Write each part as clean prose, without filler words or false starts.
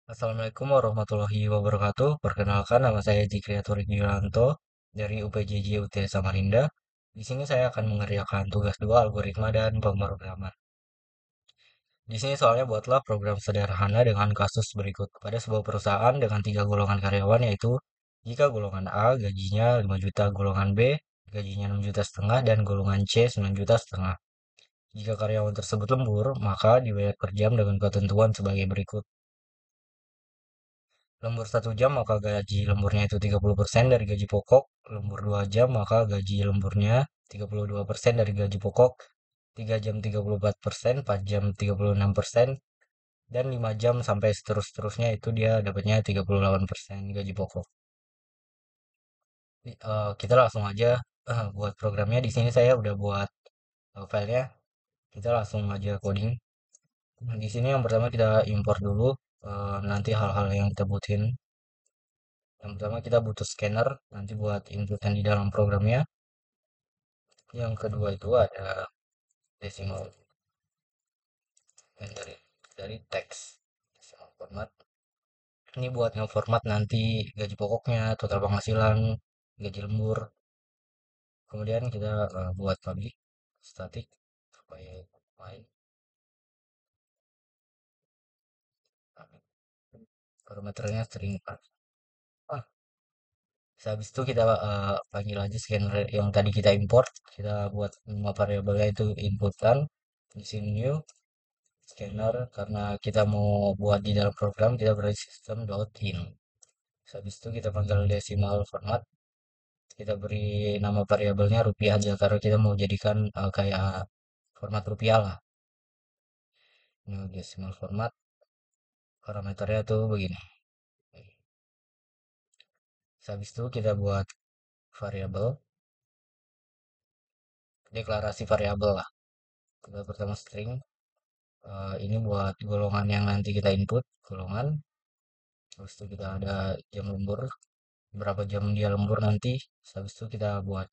Assalamualaikum warahmatullahi wabarakatuh. Perkenalkan, nama saya Jikriatur Giranto dari UPJJ UT Samarinda. Di sini saya akan mengerjakan tugas dua algoritma dan pemrograman. Di sini soalnya buatlah program sederhana dengan kasus berikut. Pada sebuah perusahaan dengan tiga golongan karyawan, yaitu jika golongan A gajinya 5 juta, golongan B gajinya 6 juta setengah, dan golongan C 9 juta setengah. Jika karyawan tersebut lembur, maka dibayar per jam dengan ketentuan sebagai berikut. Lembur 1 jam maka gaji lemburnya itu 30% dari gaji pokok. Lembur 2 jam maka gaji lemburnya 32% dari gaji pokok. 3 jam 34%, 4 jam 36%, dan 5 jam sampai seterusnya itu dia dapatnya 38% gaji pokok. Kita langsung aja buat programnya. Di sini saya udah buat filenya. Kita langsung aja coding. Di sini yang pertama kita import dulu nanti hal-hal yang kita butuhin. Yang pertama kita butuh scanner nanti buat inputan di dalam programnya. Yang kedua itu ada decimal dari teks decimal format. Ini buat ngeformat nanti gaji pokoknya, total penghasilan, gaji lembur. Kemudian kita buat public static supaya main. Parameternya string. Ah, Habis itu kita panggil aja scanner yang tadi kita import. Kita buat nama variabelnya itu inputan. Di sini new scanner karena kita mau buat di dalam program kita beri system.in. Habis itu kita panggil decimal format. Kita beri nama variabelnya rupiah aja karena kita mau jadikan kayak format rupiah lah. Ini decimal format. Parameternya tuh begini. Habis itu kita buat variabel, deklarasi variabel lah. Kita pertama string. Ini buat golongan yang nanti kita input, golongan. Habis itu kita ada jam lembur, berapa jam dia lembur nanti. Habis itu kita buat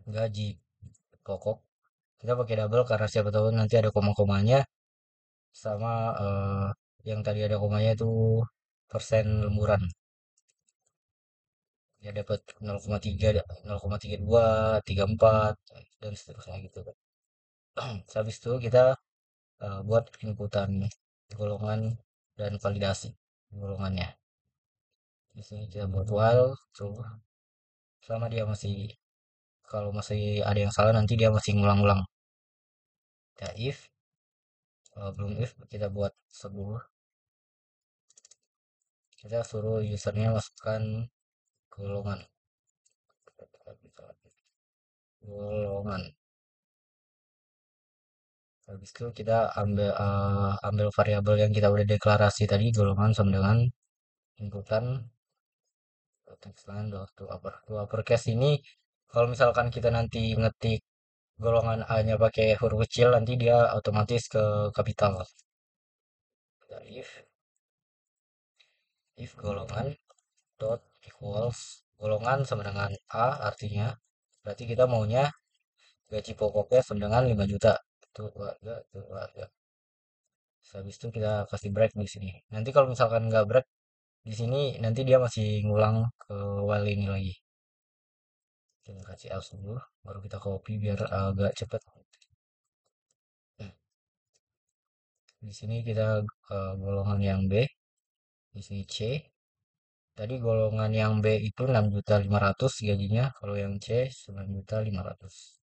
gaji pokok. Kita pakai double karena siapa tahu nanti ada koma-komanya sama yang tadi ada komanya itu persen lemburan. Ya dapat 0,3, 0,32, 34 dan seterusnya gitu kan. Habis itu kita buat inputan golongan dan validasi golongannya. Di sini kita buat while true selama dia masih, kalau masih ada yang salah nanti dia masih ngulang-ulang. Kita if belum if kita buat sebuah, kita suruh usernya masukkan golongan, golongan. Habis itu kita ambil variabel yang kita udah deklarasi tadi, golongan sama dengan inputan text line to uppercase ini. Kalau misalkan kita nanti ngetik golongan A-nya pakai huruf kecil, nanti dia otomatis ke kapital. Kita if golongan dot equals golongan sama dengan A, artinya berarti kita maunya gaji pokoknya sama dengan 5 juta. Itu warga. Habis itu kita kasih break di sini. Nanti kalau misalkan nggak break di sini, nanti dia masih ngulang ke while ini lagi. Kita kasih else dulu, baru kita copy biar agak cepet. Di sini kita golongan yang B, di sini C. Tadi golongan yang B itu 6.500.000 gajinya, kalau yang C 9.500.000.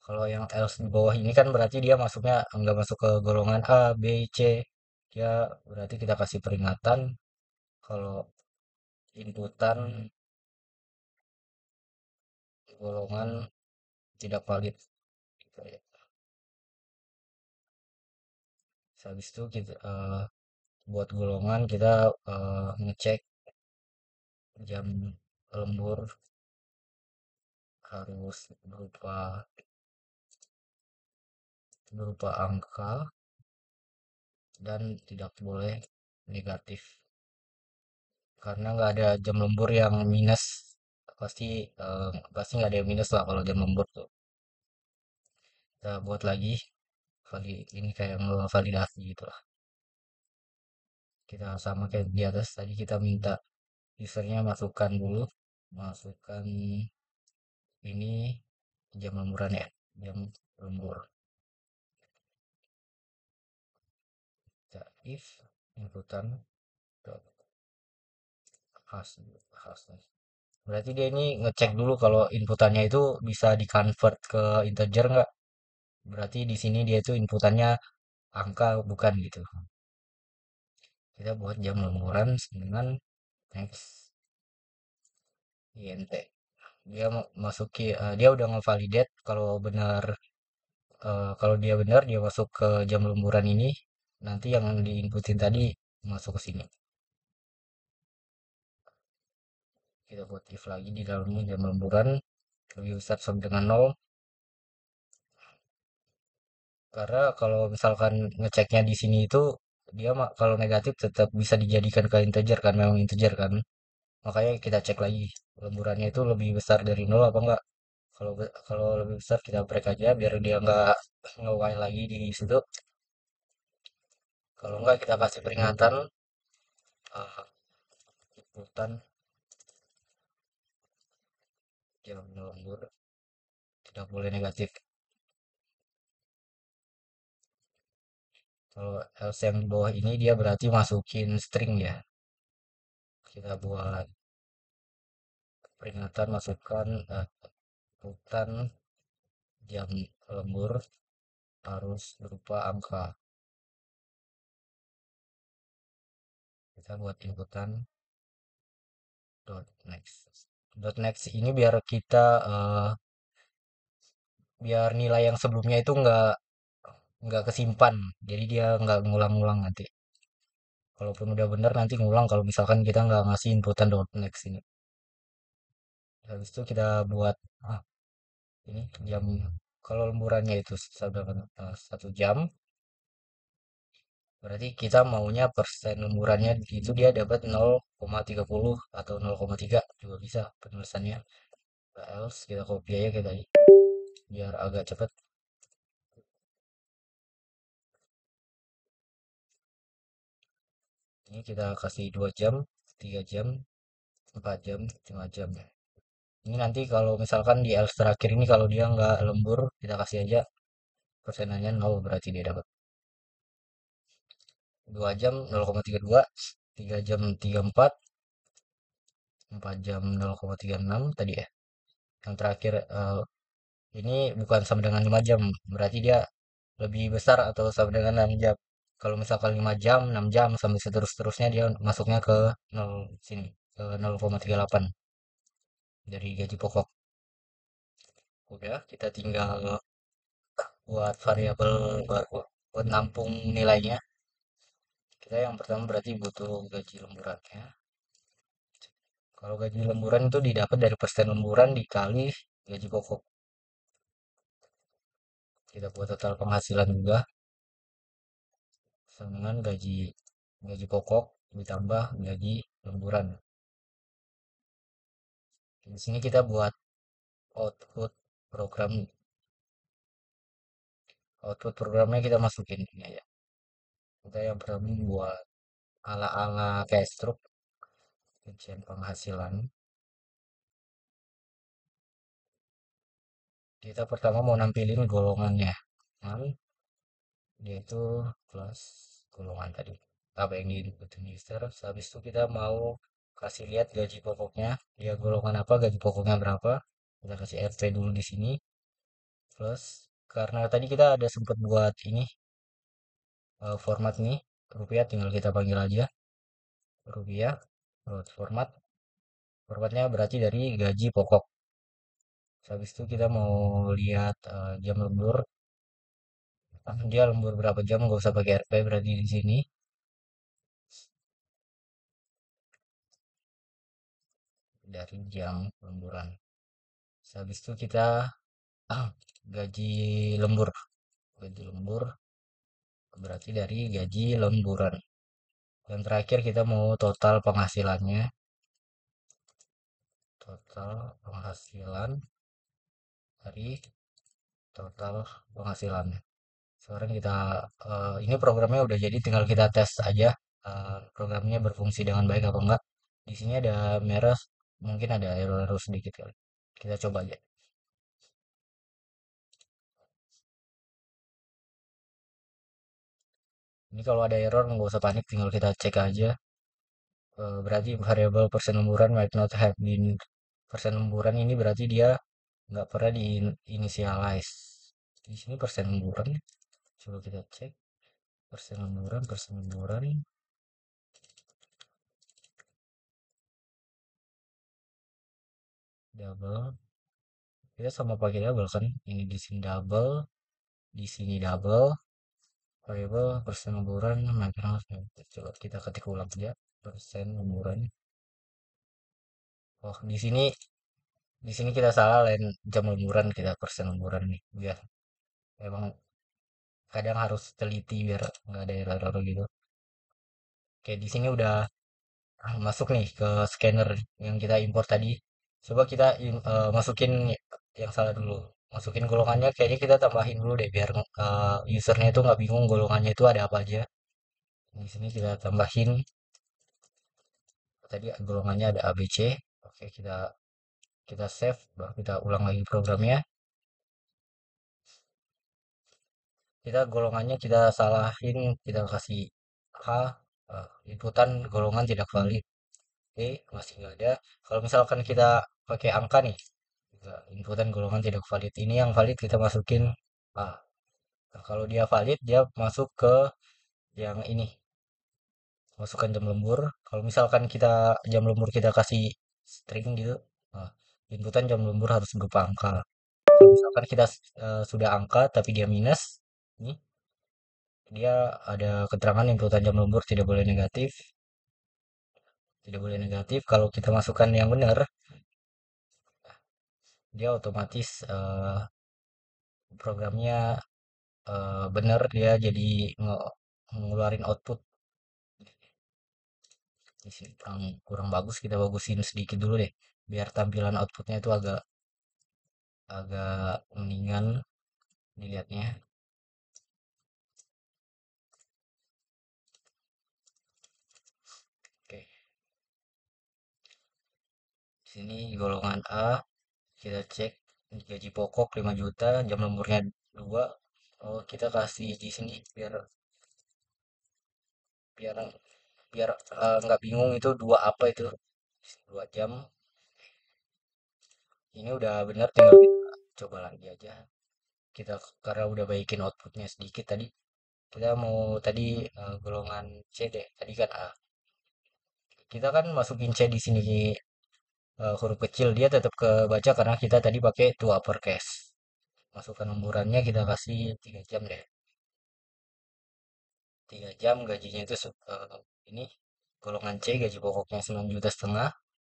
Kalau yang else di bawah ini kan berarti dia masuknya nggak masuk ke golongan A, B, C. Dia berarti kita kasih peringatan kalau inputan golongan tidak valid. Gitu ya. Habis itu kita buat golongan kita ngecek jam lembur harus berupa berupa angka dan tidak boleh negatif karena nggak ada jam lembur yang minus, pasti pasti nggak ada yang minus lah kalau jam lembur tuh. Kita buat lagi ini kayak validasi gitu lah. Kita sama kayak di atas tadi kita minta usernya masukkan dulu, masukkan ini jam lemburan ya, jam lembur. Kita if inputan dot hash. Berarti dia ini ngecek dulu kalau inputannya itu bisa di-convert ke integer nggak? Berarti di sini dia itu inputannya angka bukan gitu. Kita buat jam lemburan dengan next int. Dia masuki dia udah ngevalidate kalau benar kalau dia benar dia masuk ke jam lemburan ini, nanti yang diinputin tadi masuk ke sini. Kita buat if lagi di dalamnya jam lemburan lebih besar sama dengan nol. Karena kalau misalkan ngeceknya di sini itu dia kalau negatif tetap bisa dijadikan ke integer kan, memang integer kan. Makanya kita cek lagi lemburannya itu lebih besar dari nol apa enggak. Kalau lebih besar kita break aja biar dia nggak nge-while lagi di situ. Kalau enggak kita kasih peringatan uh, inputan jam lembur tidak boleh negatif. Kalau else yang di bawah ini dia berarti masukin string ya. Kita buat peringatan masukkan inputan jam lembur harus berupa angka. Kita buat inputan dot next. Dot next ini biar kita biar nilai yang sebelumnya itu nggak kesimpan. Jadi dia nggak ngulang-ngulang nanti. Kalaupun udah bener nanti ngulang kalau misalkan kita nggak ngasih inputan dot next ini. Habis itu kita buat ini jam kalau lemburannya itu sedangkan 1 jam. Berarti kita maunya persen lemburannya itu dia dapat 0,30 atau 0,3 juga bisa penulisannya. Else kita copy aja kayak tadi biar agak cepet. Ini kita kasih 2 jam, 3 jam, 4 jam, 5 jam ya. Ini nanti kalau misalkan di else terakhir ini kalau dia nggak lembur, kita kasih aja persenannya 0 berarti dia dapat. 2 jam 0,32, 3 jam 34, 4 jam 0,36 tadi ya. Yang terakhir ini bukan sama dengan 5 jam, berarti dia lebih besar atau sama dengan 6 jam. Kalau misalkan 5 jam, 6 jam sampai seterusnya dia masuknya ke 0 sini, ke 0,38 dari gaji pokok. Udah, kita tinggal buat variabel baru buat nampung nilainya. Kita yang pertama berarti butuh gaji lemburannya. Kalau gaji lemburan itu didapat dari persen lemburan dikali gaji pokok. Kita buat total penghasilan juga sama dengan gaji gaji pokok ditambah gaji lemburan. Di sini kita buat output program. Output programnya kita masukin ini aja. Kita yang pertama buat ala-ala kayak struk rincian penghasilan. Kita pertama mau nampilin golongannya. Kan dia itu plus golongan tadi. Apa yang diinputin user. Habis itu kita mau kasih lihat gaji pokoknya. Dia golongan apa, gaji pokoknya berapa. Kita kasih RP dulu di sini. Plus karena tadi kita ada sempat buat ini format nih rupiah tinggal kita panggil aja rupiah format. Formatnya berarti dari gaji pokok. Habis itu kita mau lihat jam lembur. Dia lembur berapa jam, nggak usah pakai RP berarti di sini. Dari jam lemburan. Habis itu kita gaji lembur. Gaji lembur berarti dari gaji lemburan. Dan terakhir kita mau total penghasilannya. Total penghasilan dari total penghasilannya. Sekarang kita ini programnya udah jadi tinggal kita tes aja programnya berfungsi dengan baik apa enggak. Di sini ada merah, mungkin ada error sedikit kali. Kita coba aja. Ini kalau ada error nggak usah panik, tinggal kita cek aja. Berarti variabel persen lemburan might not have been, persen lemburan ini berarti dia nggak pernah di initialize. Di sini persen lemburan, coba kita cek persen lemburan, double. Kita sama pakai double kan? Ini di sini double, di sini double. Variabel persen lemburan, makin coba kita ketik ulang aja. Persen lemburan. Oh, di sini kita salah, lain jam lemburan, kita persen lemburan nih. Biar emang kadang harus teliti biar nggak ada error gitu. Oke, di sini udah masuk nih ke scanner yang kita import tadi. Coba kita masukin yang salah dulu. Masukin golongannya, kayaknya kita tambahin dulu deh biar usernya itu nggak bingung golongannya itu ada apa aja. Di sini kita tambahin tadi golongannya ada ABC. Oke, kita kita save, baru kita ulang lagi programnya. Kita golongannya kita salahin, kita kasih H, inputan golongan tidak valid. Oke, masih nggak ada. Kalau misalkan kita pakai angka nih, juga inputan golongan tidak valid. Ini yang valid kita masukin A. Nah, kalau dia valid, dia masuk ke yang ini, masukkan jam lembur. Kalau misalkan kita jam lembur kita kasih string gitu, nah, inputan jam lembur harus berupa angka. Kalau misalkan kita sudah angka tapi dia minus, ini dia ada keterangan inputan jam lembur tidak boleh negatif, tidak boleh negatif. Kalau kita masukkan yang benar, dia otomatis programnya bener, dia jadi ngeluarin output. Di sini kurang kurang bagus, kita bagusin sedikit dulu deh biar tampilan outputnya itu agak agak mendingan dilihatnya. Oke, di sini golongan A kita cek gaji pokok 5 juta, jam lemburnya 2. Oh, kita kasih di sini biar biar biar nggak bingung itu dua apa itu, 2 jam. Ini udah bener, tinggal kita coba lagi aja. Kita karena udah baikin outputnya sedikit tadi, kita mau tadi golongan C deh. Tadi kan A. Kita kan masukin C di sini huruf kecil, dia tetap kebaca karena kita tadi pakai to uppercase. Masukkan lemburannya kita kasih 3 jam deh. 3 jam gajinya itu ini golongan C gaji pokoknya 9,5 juta.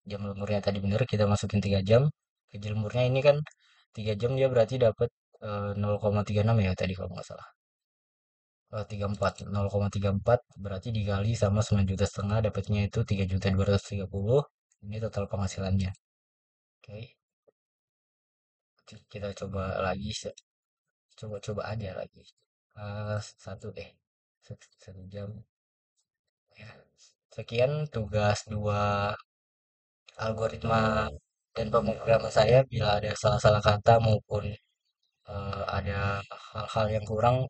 Jam lemburnya tadi bener kita masukin 3 jam. Gaji lemburnya ini kan 3 jam, dia berarti dapat 0,36 ya tadi kalau nggak salah. 34, 0,34 berarti dikali sama 9,5 juta, dapatnya itu 3,230. Ini total penghasilannya. Oke, kita coba lagi, coba-coba aja lagi. Satu deh, satu jam. Ya. Sekian tugas 2 algoritma dan pemrograman saya. Bila ada salah-salah kata maupun ada hal-hal yang kurang,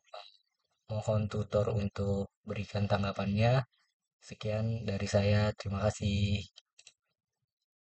mohon tutor untuk berikan tanggapannya. Sekian dari saya, terima kasih.